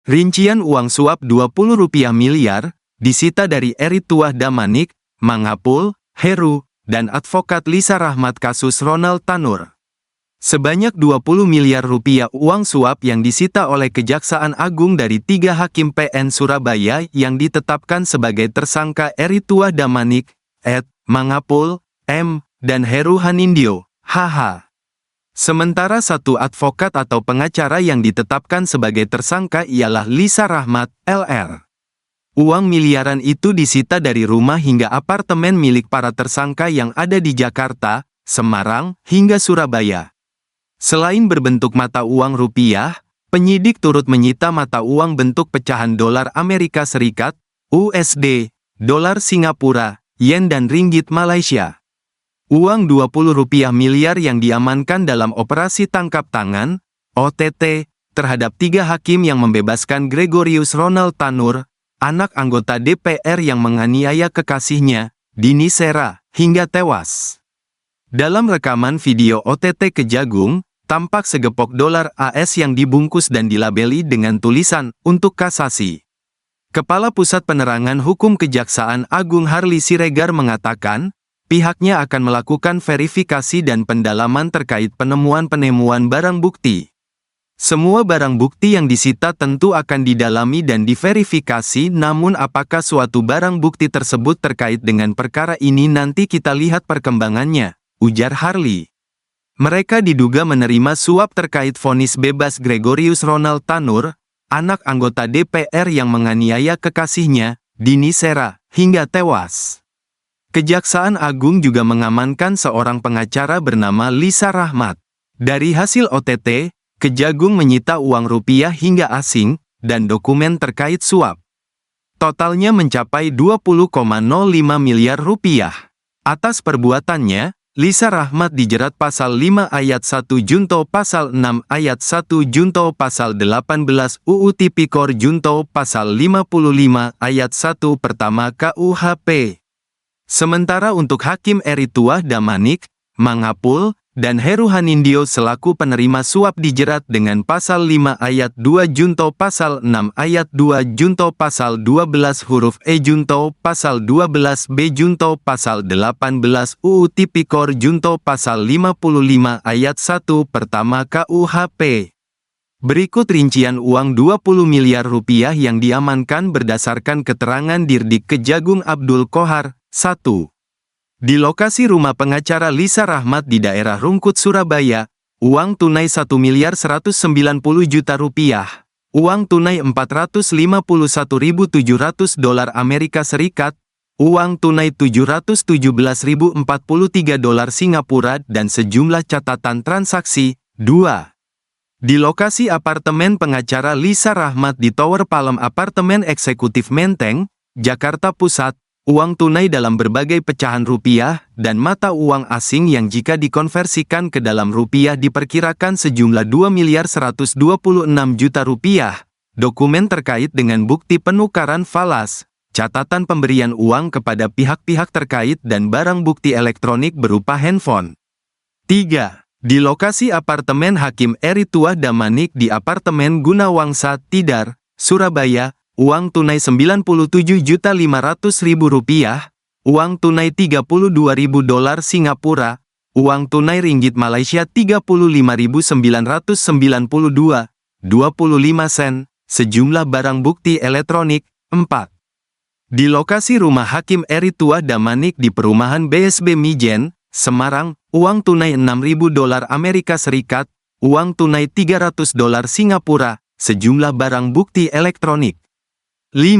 Rincian uang suap Rp20 miliar, disita dari Eritua Damanik, Mangapul, Heru, dan advokat Lisa Rahmat kasus Ronald Tanur. Sebanyak Rp20 miliar uang suap yang disita oleh Kejaksaan Agung dari 3 hakim PN Surabaya yang ditetapkan sebagai tersangka Eritua Damanik, Ed, Mangapul, M, dan Heru Hanindyo, HH. Sementara satu advokat atau pengacara yang ditetapkan sebagai tersangka ialah Lisa Rahmat, LR. Uang miliaran itu disita dari rumah hingga apartemen milik para tersangka yang ada di Jakarta, Semarang, hingga Surabaya. Selain berbentuk mata uang rupiah, penyidik turut menyita mata uang bentuk pecahan dolar Amerika Serikat, USD, dolar Singapura, yen dan ringgit Malaysia. Uang Rp20 miliar yang diamankan dalam operasi tangkap tangan, OTT, terhadap 3 hakim yang membebaskan Gregorius Ronald Tanur, anak anggota DPR yang menganiaya kekasihnya, Dini Sera, hingga tewas. Dalam rekaman video OTT Kejagung, tampak segepok dolar AS yang dibungkus dan dilabeli dengan tulisan, untuk kasasi. Kepala Pusat Penerangan Hukum Kejaksaan Agung Harli Siregar mengatakan, pihaknya akan melakukan verifikasi dan pendalaman terkait penemuan barang bukti. Semua barang bukti yang disita tentu akan didalami dan diverifikasi, namun apakah suatu barang bukti tersebut terkait dengan perkara ini nanti kita lihat perkembangannya, ujar Harli. Mereka diduga menerima suap terkait vonis bebas Gregorius Ronald Tanur, anak anggota DPR yang menganiaya kekasihnya, Dini Sera, hingga tewas. Kejaksaan Agung juga mengamankan seorang pengacara bernama Lisa Rahmat. Dari hasil OTT, Kejagung menyita uang rupiah hingga asing, dan dokumen terkait suap. Totalnya mencapai Rp20,05 miliar. Atas perbuatannya, Lisa Rahmat dijerat pasal 5 ayat 1 Junto pasal 6 ayat 1 Junto pasal 18 UU Tipikor Junto pasal 55 ayat 1 pertama KUHP. Sementara untuk Hakim Eritua Damanik, Mangapul, dan Heru Hanindyo selaku penerima suap dijerat dengan pasal 5 ayat 2 Junto pasal 6 ayat 2 Junto pasal 12 huruf E Junto pasal 12 B Junto pasal 18 UU Tipikor Junto pasal 55 ayat 1 pertama KUHP. Berikut rincian uang Rp20 miliar yang diamankan berdasarkan keterangan Dirdik Kejagung Abdul Kohar. 1. Di lokasi rumah pengacara Lisa Rahmat di daerah Rungkut, Surabaya, uang tunai Rp1.190.000.000, uang tunai $451.700 Amerika Serikat, uang tunai $717.043 Singapura dan sejumlah catatan transaksi. 2. Di lokasi apartemen pengacara Lisa Rahmat di Tower Palem Apartemen Eksekutif Menteng, Jakarta Pusat, uang tunai dalam berbagai pecahan rupiah dan mata uang asing yang jika dikonversikan ke dalam rupiah diperkirakan sejumlah Rp2.126.000.000, dokumen terkait dengan bukti penukaran falas, catatan pemberian uang kepada pihak-pihak terkait dan barang bukti elektronik berupa handphone. 3. Di lokasi apartemen Hakim Eritua Damanik di Apartemen Gunawangsa, Tidar, Surabaya, uang tunai Rp97.500.000, uang tunai $32.000 Singapura, uang tunai ringgit Malaysia Rp35.992.25, sejumlah barang bukti elektronik. 4. Di lokasi rumah Hakim Eritua Damanik di perumahan BSB Mijen, Semarang, uang tunai $6.000 Amerika Serikat, uang tunai $300 Singapura, sejumlah barang bukti elektronik. 5.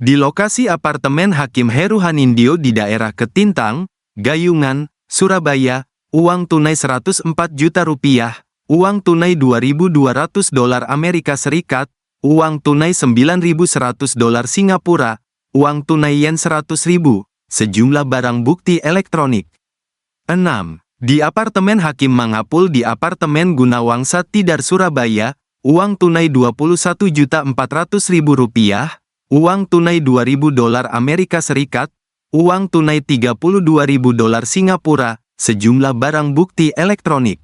Di lokasi apartemen Hakim Heru Hanindyo di daerah Ketintang, Gayungan, Surabaya, uang tunai Rp104 juta, uang tunai $2.200 Amerika Serikat, uang tunai $9.100 Singapura, uang tunai yen 100.000, sejumlah barang bukti elektronik. 6. Di apartemen Hakim Mangapul di Apartemen Gunawangsa Tidar, Surabaya, uang tunai Rp21.400.000, uang tunai $2.000 Amerika Serikat, uang tunai $32.000 Singapura, sejumlah barang bukti elektronik.